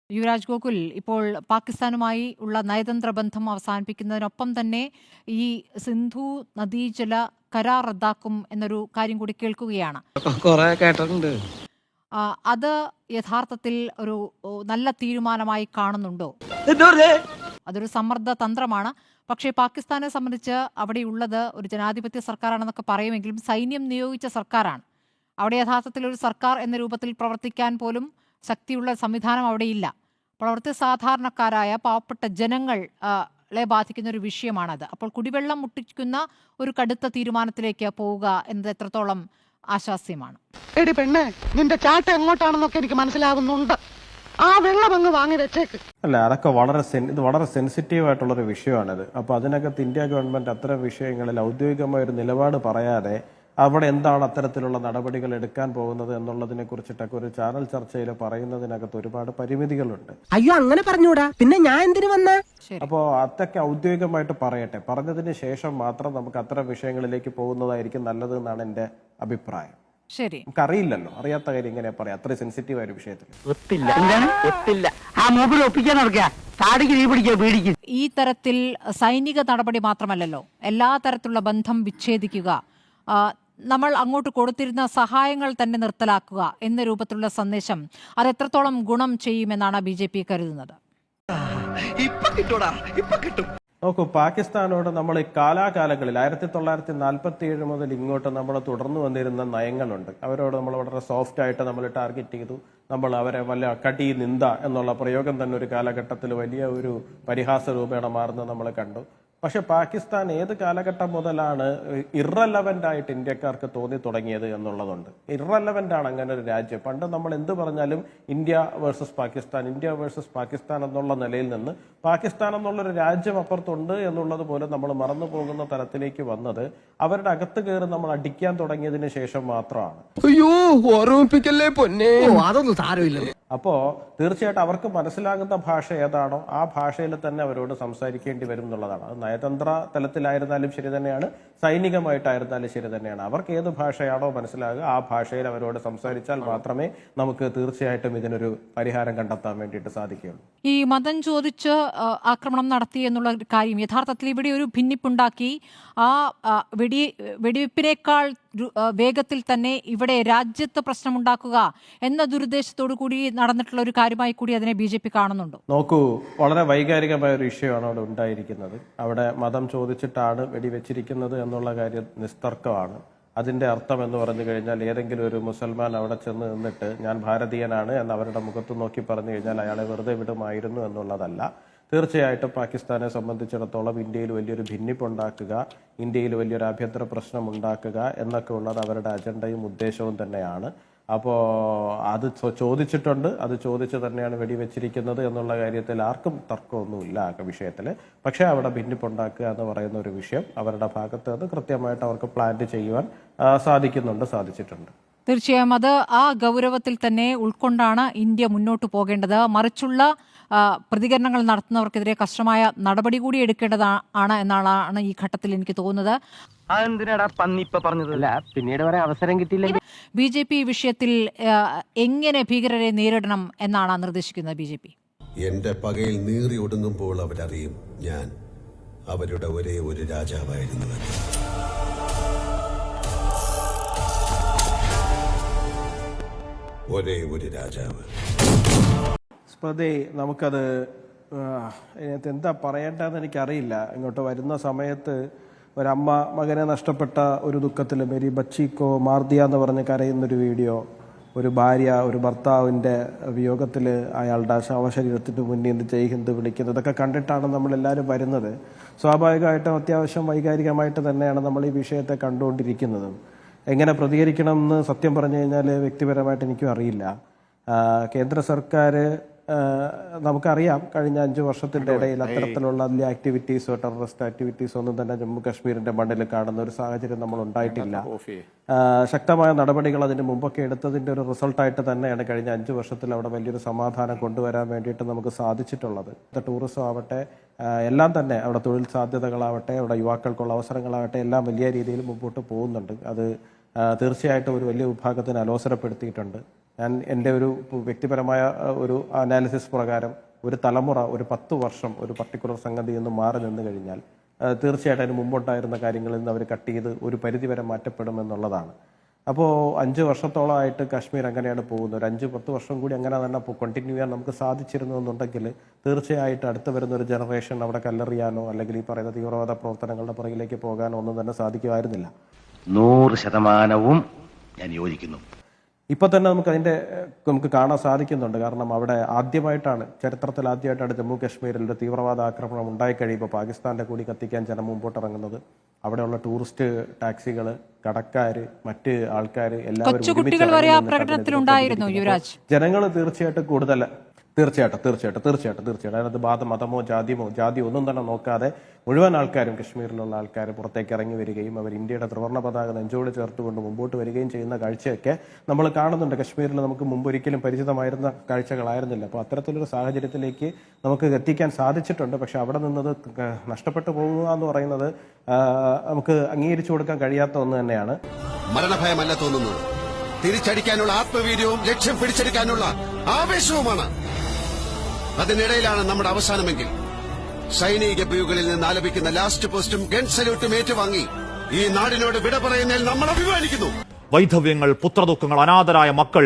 യുവരാജ് ഗോകുൽ, ഇപ്പോൾ പാകിസ്ഥാനുമായി ഉള്ള നയതന്ത്ര ബന്ധം അവസാനിപ്പിക്കുന്നതിനൊപ്പം തന്നെ ഈ സിന്ധു നദീജല കരാർ റദ്ദാക്കും എന്നൊരു കാര്യം കൂടി കേൾക്കുകയാണ്. കൊറേ കേട്ടിട്ടുണ്ട്. അത് യഥാർത്ഥത്തിൽ ഒരു നല്ല തീരുമാനമായി കാണുന്നുണ്ടോ? അതൊരു സമ്മർദ്ദ തന്ത്രമാണ്. പക്ഷേ പാകിസ്ഥാനെ സംബന്ധിച്ച് അവിടെയുള്ളത് ഒരു ജനാധിപത്യ സർക്കാരാണെന്നൊക്കെ പറയുമെങ്കിലും സൈന്യം നിയോഗിച്ച സർക്കാരാണ്. അവിടെ യഥാർത്ഥത്തിൽ ഒരു സർക്കാർ എന്ന രൂപത്തിൽ പ്രവർത്തിക്കാൻ പോലും ശക്തിയുള്ള സംവിധാനം അവിടെയില്ല. അപ്പോൾ അവിടുത്തെ സാധാരണക്കാരായ പാവപ്പെട്ട ജനങ്ങളെ ബാധിക്കുന്ന ഒരു വിഷയമാണത്. അപ്പോൾ കുടിവെള്ളം മുട്ടിക്കുന്ന ഒരു കടുത്ത തീരുമാനത്തിലേക്ക് പോവുക എന്നത് എത്രത്തോളം ആശാസ്യമാണ്? എടി പെണ്ണെ, നിന്റെ ചാട്ട എങ്ങോട്ടാണെന്നൊക്കെ എനിക്ക് മനസ്സിലാവുന്നുണ്ട്. ആ വെള്ളം അങ്ങ് വാങ്ങി വെച്ചേക്ക്. അല്ല, അതൊക്കെ ഇത് വളരെ സെൻസിറ്റീവ് ആയിട്ടുള്ളൊരു വിഷയമാണിത്. അപ്പോൾ അതിനകത്ത് ഇന്ത്യ ഗവൺമെന്റ് അത്തരം വിഷയങ്ങളിൽ ഔദ്യോഗികമായ ഒരു നിലപാട് പറയാതെ അവിടെ എന്താണ് അത്തരത്തിലുള്ള നടപടികൾ എടുക്കാൻ പോകുന്നത് എന്നുള്ളതിനെ കുറിച്ചിട്ടൊക്കെ ഒരു ചാനൽ ചർച്ചയിൽ പറയുന്നതിനകത്ത് ഒരുപാട് പരിമിതികളുണ്ട്. അയ്യോ, അങ്ങനെ പറഞ്ഞൂടാ, പിന്നെ ഞാൻ എന്തിനു വന്ന? അപ്പോൾ അതൊക്കെ ഔദ്യോഗികമായിട്ട് പറയട്ടെ, പറഞ്ഞതിന് ശേഷം മാത്രം നമുക്ക് അത്തരം വിഷയങ്ങളിലേക്ക് പോകുന്നതായിരിക്കും നല്ലത് എന്നാണ് എൻ്റെ അഭിപ്രായം. ശരി, നമുക്കറിയില്ലല്ലോ, അറിയാത്ത കാര്യം ഇങ്ങനെ പറയാം അത്ര സെൻസിറ്റീവ് ആയ ഒരു വിഷയത്തിൽ. ഈ തരത്തിൽ സൈനിക നടപടി മാത്രമല്ലല്ലോ, എല്ലാ തരത്തിലുള്ള ബന്ധം വിച്ഛേദിക്കുക, നമ്മൾ അങ്ങോട്ട് കൊടുത്തിരുന്ന സഹായങ്ങൾ തന്നെ നിർത്തലാക്കുക എന്ന രൂപത്തിലുള്ള സന്ദേശം അത് എത്രത്തോളം ഗുണം ചെയ്യുമെന്നാണ് BJP കരുതുന്നത്? നോക്കൂ, പാകിസ്ഥാനോട് നമ്മൾ ഈ കാലാകാലങ്ങളിൽ 1947 മുതൽ ഇങ്ങോട്ട് നമ്മൾ തുടർന്നു വന്നിരുന്ന നയങ്ങളുണ്ട്. അവരോട് നമ്മൾ വളരെ സോഫ്റ്റ് ആയിട്ട് നമ്മൾ ടാർഗറ്റ് ചെയ്തു. നമ്മൾ അവരെ വല്ല കടി നിന്ദ എന്നുള്ള പ്രയോഗം തന്നെ ഒരു കാലഘട്ടത്തിൽ വലിയ ഒരു പരിഹാസ രൂപേണ മാറുന്നത് നമ്മൾ കണ്ടു. പക്ഷെ പാകിസ്ഥാൻ ഏത് കാലഘട്ടം മുതലാണ് ഇറലവൻ്റ് ആയിട്ട് ഇന്ത്യക്കാർക്ക് തോന്നി തുടങ്ങിയത് എന്നുള്ളതുണ്ട്. ഇറലവൻ്റ് ആണ് അങ്ങനെ ഒരു രാജ്യം. പണ്ട് നമ്മൾ എന്ത് പറഞ്ഞാലും ഇന്ത്യ വേഴ്സസ് പാകിസ്ഥാൻ എന്നുള്ള നിലയിൽ നിന്ന് പാകിസ്ഥാൻ എന്നുള്ളൊരു രാജ്യം അപ്പുറത്തുണ്ട് എന്നുള്ളത് പോലും നമ്മൾ മറന്നു പോകുന്ന തരത്തിലേക്ക് വന്നത് അവരുടെ അകത്ത് കയറി നമ്മൾ അടിക്കാൻ തുടങ്ങിയതിന് ശേഷം മാത്രമാണ്. അതൊന്നും സാരമില്ല. അപ്പോൾ തീർച്ചയായിട്ടും അവർക്ക് മനസ്സിലാകുന്ന ഭാഷ ഏതാണോ ആ ഭാഷയിൽ തന്നെ അവരോട് സംസാരിക്കേണ്ടി വരും എന്നുള്ളതാണ്. അത് നയതന്ത്ര തലത്തിലായിരുന്നാലും ശരി തന്നെയാണ്, സൈനികമായിട്ടായിരുന്നാലും ശരി തന്നെയാണ്. അവർക്ക് ഏത് ഭാഷയാണോ മനസ്സിലാകുക ആ ഭാഷയിൽ അവരോട് സംസാരിച്ചാൽ മാത്രമേ നമുക്ക് തീർച്ചയായിട്ടും ഇതിനൊരു പരിഹാരം കണ്ടെത്താൻ വേണ്ടിയിട്ട് സാധിക്കുകയുള്ളൂ. ഈ മതം ചോദിച്ച് ആക്രമണം നടത്തി എന്നുള്ള കാര്യം യഥാർത്ഥത്തിൽ ഇവിടെ ഒരു ഭിന്നിപ്പുണ്ടാക്കി ആ വെടിവെപ്പിനേക്കാൾ വേഗത്തിൽ തന്നെ ഇവിടെ രാജ്യത്ത് പ്രശ്നമുണ്ടാക്കുക എന്ന ദുരുദ്ദേശത്തോടു കൂടി നടന്നിട്ടുള്ള ഒരു കാര്യമായി കൂടി അതിനെ BJP കാണുന്നുണ്ടോ? നോക്കൂ, വളരെ വൈകാരികമായ ഒരു ഇഷ്യമാണ് അവിടെ ഉണ്ടായിരിക്കുന്നത്. അവിടെ മതം ചോദിച്ചിട്ടാണ് വെടിവെച്ചിരിക്കുന്നത് എന്നുള്ള കാര്യം നിസ്തർക്കമാണ്. അതിന്റെ അർത്ഥം എന്ന് പറഞ്ഞു കഴിഞ്ഞാൽ ഏതെങ്കിലും ഒരു മുസൽമാൻ അവിടെ ചെന്ന് നിന്നിട്ട് ഞാൻ ഭാരതീയനാണ് എന്ന് അവരുടെ മുഖത്ത് നോക്കി പറഞ്ഞു കഴിഞ്ഞാൽ അയാളെ വെറുതെ വിടുമായിരുന്നു എന്നുള്ളതല്ല. തീർച്ചയായിട്ടും പാകിസ്ഥാനെ സംബന്ധിച്ചിടത്തോളം ഇന്ത്യയിൽ വലിയൊരു ഭിന്നിപ്പുണ്ടാക്കുക, ഇന്ത്യയിൽ വലിയൊരു ആഭ്യന്തര പ്രശ്നം ഉണ്ടാക്കുക എന്നൊക്കെ ഉള്ളത് അവരുടെ അജണ്ടയും ഉദ്ദേശവും തന്നെയാണ്. അപ്പോൾ അത് ചോദിച്ചിട്ടുണ്ട്, അത് ചോദിച്ച് തന്നെയാണ് വെടിവെച്ചിരിക്കുന്നത് എന്നുള്ള കാര്യത്തിൽ ആർക്കും തർക്കമൊന്നുമില്ല ആ വിഷയത്തിൽ. പക്ഷേ അവിടെ ഭിന്നിപ്പുണ്ടാക്കുക എന്ന് പറയുന്ന ഒരു വിഷയം അവരുടെ ഭാഗത്ത് നിന്ന് കൃത്യമായിട്ട് അവർക്ക് പ്ലാൻ ചെയ്യുവാൻ സാധിച്ചിട്ടുണ്ട്. തീർച്ചയായും അത് ആ ഗൗരവത്തിൽ തന്നെ ഉൾക്കൊണ്ടാണ് ഇന്ത്യ മുന്നോട്ട് പോകേണ്ടത്. മറിച്ചുള്ള പ്രതികരണങ്ങൾ നടത്തുന്നവർക്കെതിരെ കർശനമായ നടപടി കൂടി എടുക്കേണ്ടതാണ് എന്നാണ് ഈ ഘട്ടത്തിൽ എനിക്ക് തോന്നുന്നത്. പിന്നീട് വരെ അവസരം കിട്ടിയില്ല. BJP വിഷയത്തിൽ എങ്ങനെ ഭീകരരെ നേരിടണം എന്നാണ് നിർദ്ദേശിക്കുന്നത് BJP? എന്റെ പകയിൽ നീറി ഒടുങ്ങുമ്പോൾ അവരറിയും ഞാൻ അവരുടെ ഒരേ ഒരു രാജാവായിരുന്നു. ഒരേ ഒരു രാജാവ്. സ്മൃതി, നമുക്കത് എന്താ പറയേണ്ടതെന്ന് എനിക്കറിയില്ല. ഇങ്ങോട്ട് വരുന്ന സമയത്ത് ഒരമ്മ മകനെ നഷ്ടപ്പെട്ട ഒരു ദുഃഖത്തിൽ മേരി ബച്ചിക്കോ മാർദിയ എന്ന് പറഞ്ഞ് കരയുന്നൊരു വീഡിയോ, ഒരു ഭാര്യ ഒരു ഭർത്താവിൻ്റെ വിയോഗത്തിൽ അയാളുടെ ശവശരീരത്തിന് മുന്നിൽ നിന്ന് ജയ് ഹിന്ദ് വിളിക്കുന്നത്, ഇതൊക്കെ കണ്ടിട്ടാണ് നമ്മളെല്ലാവരും വരുന്നത്. സ്വാഭാവികമായിട്ടും അത്യാവശ്യം വൈകാരികമായിട്ട് തന്നെയാണ് നമ്മൾ ഈ വിഷയത്തെ കണ്ടുകൊണ്ടിരിക്കുന്നത്. എങ്ങനെ പ്രതികരിക്കണമെന്ന് സത്യം പറഞ്ഞു കഴിഞ്ഞാൽ വ്യക്തിപരമായിട്ട് എനിക്കും അറിയില്ല. കേന്ദ്ര സർക്കാർ നമുക്കറിയാം കഴിഞ്ഞ 5 വർഷത്തിൻ്റെ ഇടയിൽ അത്തരത്തിലുള്ള ആക്ടിവിറ്റീസോ ടെററിസ്റ്റ് ആക്ടിവിറ്റീസോ ഒന്നും തന്നെ ജമ്മു കാശ്മീരിന്റെ മണ്ണിൽ കാണുന്ന ഒരു സാഹചര്യം നമ്മൾ ഉണ്ടായിട്ടില്ല. ശക്തമായ നടപടികൾ അതിന് മുമ്പൊക്കെ എടുത്തതിന്റെ ഒരു റിസൾട്ടായിട്ട് തന്നെയാണ് കഴിഞ്ഞ 5 വർഷത്തിൽ അവിടെ വലിയൊരു സമാധാനം കൊണ്ടുവരാൻ വേണ്ടിയിട്ട് നമുക്ക് സാധിച്ചിട്ടുള്ളത്. ടൂറിസം ആവട്ടെ, എല്ലാം തന്നെ അവിടെ തൊഴിൽ സാധ്യതകളാവട്ടെ, അവിടെ യുവാക്കൾക്കുള്ള അവസരങ്ങളാവട്ടെ, എല്ലാം വലിയ രീതിയിൽ മുമ്പോട്ട് പോകുന്നുണ്ട്. അത് തീർച്ചയായിട്ടും ഒരു വലിയ വിഭാഗത്തിന് അലോസരപ്പെടുത്തിയിട്ടുണ്ട്. ഞാൻ എൻ്റെ ഒരു വ്യക്തിപരമായ ഒരു അനാലിസിസ് പ്രകാരം ഒരു തലമുറ ഒരു 10 വർഷം ഒരു പർട്ടിക്കുലർ സംഗതിയിൽ നിന്ന് മാറി നിന്ന് കഴിഞ്ഞാൽ തീർച്ചയായിട്ടും അതിന് മുമ്പോട്ടായിരുന്ന കാര്യങ്ങളിൽ നിന്ന് അവർ കട്ട് ചെയ്ത് ഒരു പരിധിവരെ മാറ്റപ്പെടുമെന്നുള്ളതാണ്. അപ്പോൾ 5 വർഷത്തോളമായിട്ട് കാശ്മീർ അങ്ങനെയാണ് പോകുന്നത്. ഒരു 5-10 വർഷം കൂടി അങ്ങനെ തന്നെ കണ്ടിന്യൂ ചെയ്യാൻ നമുക്ക് സാധിച്ചിരുന്നു എന്നുണ്ടെങ്കിൽ തീർച്ചയായിട്ടും അടുത്ത് വരുന്ന ഒരു ജനറേഷൻ അവിടെ കല്ലെറിയാനോ അല്ലെങ്കിൽ ഈ പറയുന്ന തീവ്രവാദ പ്രവർത്തനങ്ങളുടെ പുറകിലേക്ക് പോകാനോ ഒന്നും തന്നെ സാധിക്കുമായിരുന്നില്ല. 100% ഞാൻ യോജിക്കുന്നു. ഇപ്പൊ തന്നെ നമുക്ക് കാണാൻ സാധിക്കുന്നുണ്ട്. കാരണം അവിടെ ചരിത്രത്തിൽ ആദ്യമായിട്ടാണ് ജമ്മു കാശ്മീരിൽ ഒരു തീവ്രവാദ ആക്രമണം ഉണ്ടായി കഴിയുമ്പോൾ പാകിസ്ഥാന്റെ കൂടി കത്തിക്കാൻ ജനം മുമ്പോട്ടിറങ്ങുന്നത്. അവിടെയുള്ള ടൂറിസ്റ്റ് ടാക്സികൾ, കടക്കാര്, മറ്റ് ആൾക്കാർ എല്ലാവരും ജനങ്ങൾ തീർച്ചയായിട്ടും കൂടുതൽ തീർച്ചയായിട്ടും അതിനകത്ത് മതമോ ജാതിയോ ഒന്നും തന്നെ നോക്കാതെ മുഴുവൻ ആൾക്കാരും കാശ്മീരിലുള്ള ആൾക്കാർ പുറത്തേക്ക് ഇറങ്ങി വരികയും അവർ ഇന്ത്യയുടെ ത്രിവർണ്ണ പതാക നെഞ്ചോട് ചേർത്തുകൊണ്ട് മുമ്പോട്ട് വരികയും ചെയ്യുന്ന കാഴ്ചയൊക്കെ നമ്മൾ കാണുന്നുണ്ട്. കാശ്മീരിൽ നമുക്ക് മുമ്പ് ഒരിക്കലും പരിചിതമായിരുന്ന കാഴ്ചകളായിരുന്നില്ല. അപ്പോൾ അത്തരത്തിലൊരു സാഹചര്യത്തിലേക്ക് നമുക്ക് എത്തിക്കാൻ സാധിച്ചിട്ടുണ്ട്. പക്ഷെ അവിടെ നിന്നത് നഷ്ടപ്പെട്ടു പോകുക എന്ന് പറയുന്നത് നമുക്ക് അംഗീകരിച്ചു കൊടുക്കാൻ കഴിയാത്ത ഒന്ന് തന്നെയാണ്. മരണഭയമല്ല തോന്നുന്നത്, തിരിച്ചടിക്കാനുള്ള ആത്മവീര്യവും ലക്ഷ്യം പിടിച്ചെടുക്കാനുള്ള ആവേശവുമാണ്. അതിനിടയിലാണ് നമ്മുടെ അവസാനമെങ്കിൽ സൈനിക ബ്യൂകളിൽ നിന്ന് ആലപിക്കുന്ന ലാസ്റ്റ് പോസ്റ്റും ഗൺ സല്യൂട്ടും ഏറ്റുവാങ്ങി ഈ നാടിനോട് വിട പറയുന്നതിൽ നമ്മൾ അഭിമാനിക്കുന്നു. വൈധവ്യങ്ങൾ, പുത്രദുഃഖങ്ങൾ, അനാഥരായ മക്കൾ,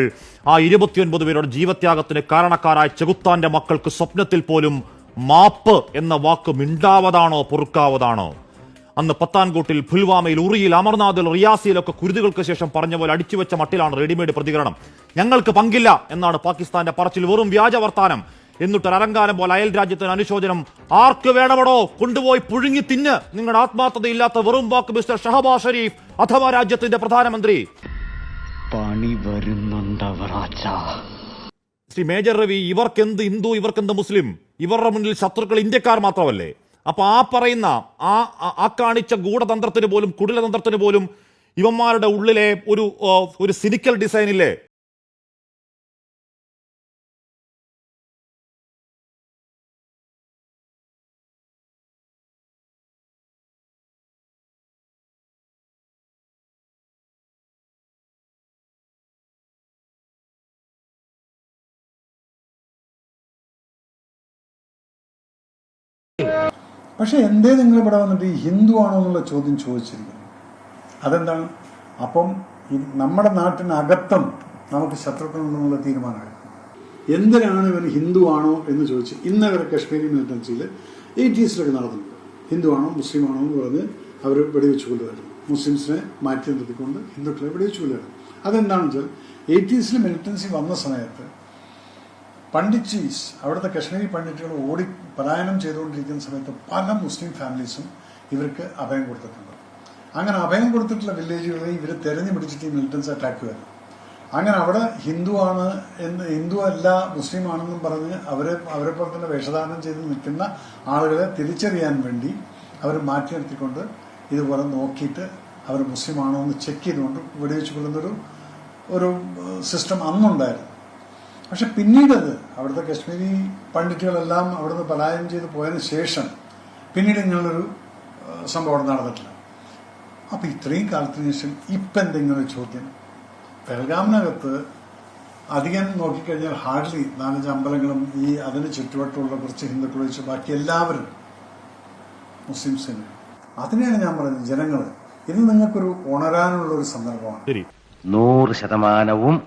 ആ 29 പേരുടെ ജീവത്യാഗത്തിന് കാരണക്കാരായ ചെകുത്താന്റെ മക്കൾക്ക് സ്വപ്നത്തിൽ പോലും മാപ്പ് എന്ന വാക്ക് മിണ്ടാവതാണോ പൊറുക്കാവതാണോ? അന്ന് പത്താൻകോട്ടിൽ, പുൽവാമയിൽ, ഉറിയിൽ, അമർനാഥിൽ, റിയാസിയിലൊക്കെ കുരുതുകൾക്ക് ശേഷം പറഞ്ഞ പോലെ അടിച്ചുവെച്ച മട്ടിലാണ് റെഡിമെയ്ഡ് പ്രതികരണം. ഞങ്ങൾക്ക് പങ്കില്ല എന്നാണ് പാകിസ്ഥാന്റെ പറച്ചിൽ. വെറും വ്യാജ വർത്താനം. എന്നിട്ട് അലങ്കാരം പോലെ അയൽ രാജ്യത്തിന് അനുശോചനം. ആർക്ക് വേണമടോ കൊണ്ടുപോയി പുഴുങ്ങി തിന്ന്. നിങ്ങളുടെ ആത്മാർത്ഥതയില്ലാത്ത വെറും വാക്ക് മിസ്റ്റർ ഷഹബാസ് ഷരീഫ് അഥവാ രാജ്യത്തിന്റെ പ്രധാനമന്ത്രി. പണി വരുന്നുണ്ടവർ ശ്രീ മേജർ രവി, ഇവർക്കെന്ത് ഹിന്ദു, ഇവർക്കെന്ത് മുസ്ലിം? ഇവരുടെ മുന്നിൽ ശത്രുക്കൾ ഇന്ത്യക്കാർ മാത്രമല്ലേ? അപ്പൊ ആ പറയുന്ന ആ കാണിച്ച ഗൂഢതന്ത്രത്തിന് പോലും, കുടിലതന്ത്രത്തിന് പോലും ഇവന്മാരുടെ ഉള്ളിലെ ഒരു സിനിക്കൽ ഡിസൈനില്ലേ? പക്ഷെ എന്തേ നിങ്ങൾ ഇവിടെ വന്നിട്ട് ഈ ഹിന്ദു ആണോ എന്നുള്ള ചോദ്യം ചോദിച്ചിരിക്കുന്നു? അതെന്താണ്? അപ്പം നമ്മുടെ നാട്ടിനകത്തും നമുക്ക് ശത്രുക്കളുണ്ടെന്നുള്ള തീരുമാനമായിരുന്നു. എന്തിനാണ് ഇവർ ഹിന്ദു ആണോ എന്ന് ചോദിച്ച് ഇന്നവരെ കശ്മീരി മിലിറ്റൻസിയിൽ 80s നടന്നിട്ടുണ്ട്. ഹിന്ദു ആണോ മുസ്ലിം ആണോ എന്ന് പറഞ്ഞ് അവർ വെടിവെച്ച് കൊല്ലുമായിരുന്നു. മുസ്ലിംസിനെ മാറ്റി നിർത്തിക്കൊണ്ട് ഹിന്ദുക്കളെ വെടിവെച്ച് കൊല്ലുമായിരുന്നു. അതെന്താണെന്ന് വെച്ചാൽ 80s മിലിറ്റൻസി വന്ന സമയത്ത് പണ്ഡിറ്റ്ജീസ്, അവിടുത്തെ കശ്മീരി പണ്ഡിറ്റുകൾ പലായനം ചെയ്തുകൊണ്ടിരിക്കുന്ന സമയത്ത് പല മുസ്ലിം ഫാമിലീസും ഇവർക്ക് അഭയം കൊടുത്തിട്ടുണ്ട്. അങ്ങനെ അഭയം കൊടുത്തിട്ടുള്ള വില്ലേജുകളെ ഇവർ തെരഞ്ഞു പിടിച്ചിട്ട് ഈ മിലിറ്റൻസ് അറ്റാക്ക് ചെയ്യുന്നു. അങ്ങനെ അവിടെ ഹിന്ദു അല്ല മുസ്ലിം ആണെന്നും പറഞ്ഞ് അവരെ പോലെ തന്നെ വേഷധാരണം ചെയ്ത് നിൽക്കുന്ന ആളുകളെ തിരിച്ചറിയാൻ വേണ്ടി അവർ മാറ്റി നിർത്തിക്കൊണ്ട് ഇതുപോലെ നോക്കിയിട്ട് അവർ മുസ്ലിം ആണോ എന്ന് ചെക്ക് ചെയ്തുകൊണ്ട് വെടിവെച്ച് കൊള്ളുന്നൊരു സിസ്റ്റം അന്നുണ്ടായിരുന്നു. പക്ഷെ പിന്നീടത് അവിടുത്തെ കശ്മീരി പണ്ഡിറ്റുകളെല്ലാം അവിടുന്ന് പലായനം ചെയ്ത് പോയതിന് ശേഷം പിന്നീട് ഇങ്ങനൊരു സംഭവം അവിടെ നടന്നിട്ടില്ല. അപ്പൊ ഇത്രയും കാലത്തിന് ശേഷം ഇപ്പം എന്തെങ്കിലും ഒരു ചോദ്യം? പെഹൽഗാമിനകത്ത് അധികം നോക്കിക്കഴിഞ്ഞാൽ ഹാർഡ്ലി 4-5 അമ്പലങ്ങളും അതിന് ചുറ്റുവട്ടമുള്ള കുറച്ച് ഹിന്ദുക്കൾ വെച്ച് ബാക്കി എല്ലാവരും മുസ്ലിംസിന്. അതിനെയാണ് ഞാൻ പറയുന്നത്, ജനങ്ങൾ ഇത് നിങ്ങൾക്കൊരു ഉണരാനുള്ള ഒരു സന്ദർഭമാണ്. 100%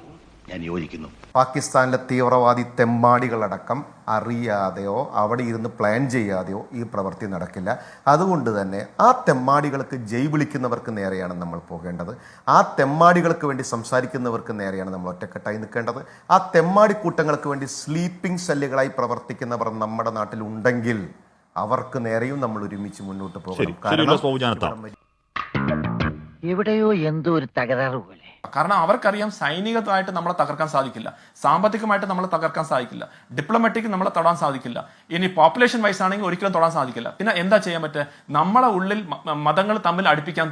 ഞാൻ യോജിക്കുന്നു. പാകിസ്ഥാനിലെ തീവ്രവാദി തെമ്മാടികളടക്കം അറിയാതെയോ അവിടെ ഇരുന്ന് പ്ലാൻ ചെയ്യാതെയോ ഈ പ്രവൃത്തി നടക്കില്ല. അതുകൊണ്ട് തന്നെ ആ തെമ്മാടികൾക്ക് ജയ് വിളിക്കുന്നവർക്ക് നേരെയാണ് നമ്മൾ പോകേണ്ടത്. ആ തെമ്മാടികൾക്ക് വേണ്ടി സംസാരിക്കുന്നവർക്ക് നേരെയാണ് നമ്മൾ ഒറ്റക്കെട്ടായി നിൽക്കേണ്ടത്. ആ തെമ്മാടി കൂട്ടങ്ങൾക്ക് വേണ്ടി സ്ലീപ്പിംഗ് സെല്ലുകളായി പ്രവർത്തിക്കുന്നവർ നമ്മുടെ നാട്ടിൽ ഉണ്ടെങ്കിൽ അവർക്ക് നേരെയും നമ്മൾ ഒരുമിച്ച് മുന്നോട്ട് പോകണം. കാരണം എവിടെയോ എന്തോ ഒരു തകരാറ് പോലെ. കാരണം അവർക്കറിയാം സൈനികമായിട്ട് നമ്മളെ തകർക്കാൻ സാധിക്കില്ല, സാമ്പത്തികമായിട്ട് നമ്മളെ തകർക്കാൻ സാധിക്കില്ല, ഡിപ്ലോമാറ്റിക് നമ്മളെ തൊടാൻ സാധിക്കില്ല, ഇനി പോപ്പുലേഷൻ വൈസ് ആണെങ്കിൽ ഒരിക്കലും തൊടാൻ സാധിക്കില്ല. പിന്നെ എന്താ ചെയ്യാൻ പറ്റുക? നമ്മളെ ഉള്ളിൽ മതങ്ങൾ തമ്മിൽ അടുപ്പിക്കാൻ,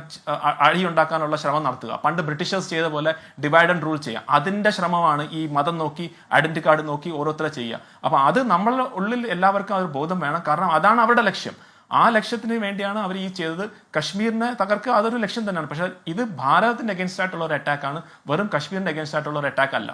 അഴിയുണ്ടാക്കാനുള്ള ശ്രമം നടത്തുക. പണ്ട് ബ്രിട്ടീഷേഴ്സ് ചെയ്ത പോലെ ഡിവൈഡ് ആൻഡ് റൂൾ ചെയ്യുക. അതിന്റെ ശ്രമമാണ് ഈ മതം നോക്കി, ഐഡന്റിറ്റി കാർഡ് നോക്കി ഓരോരുത്തരെ ചെയ്യുക. അപ്പൊ അത് നമ്മളുടെ ഉള്ളിൽ എല്ലാവർക്കും ആ ഒരു ബോധം വേണം. കാരണം അതാണ് അവരുടെ ലക്ഷ്യം. ആ ലക്ഷ്യത്തിന് വേണ്ടിയാണ് അവർ ഈ ചെയ്തത്. കശ്മീരിനെ തകർക്കുക അതൊരു ലക്ഷ്യം തന്നെയാണ്. പക്ഷെ ഇത് ഭാരതത്തിന്റെ അഗേൻസ്റ്റ് ആയിട്ടുള്ള ഒരു അറ്റാക്ക് ആണ്, വെറും കശ്മീരിന്റെ അഗേൻസ്റ്റ് ആയിട്ടുള്ള ഒരു അറ്റാക്ക് അല്ല.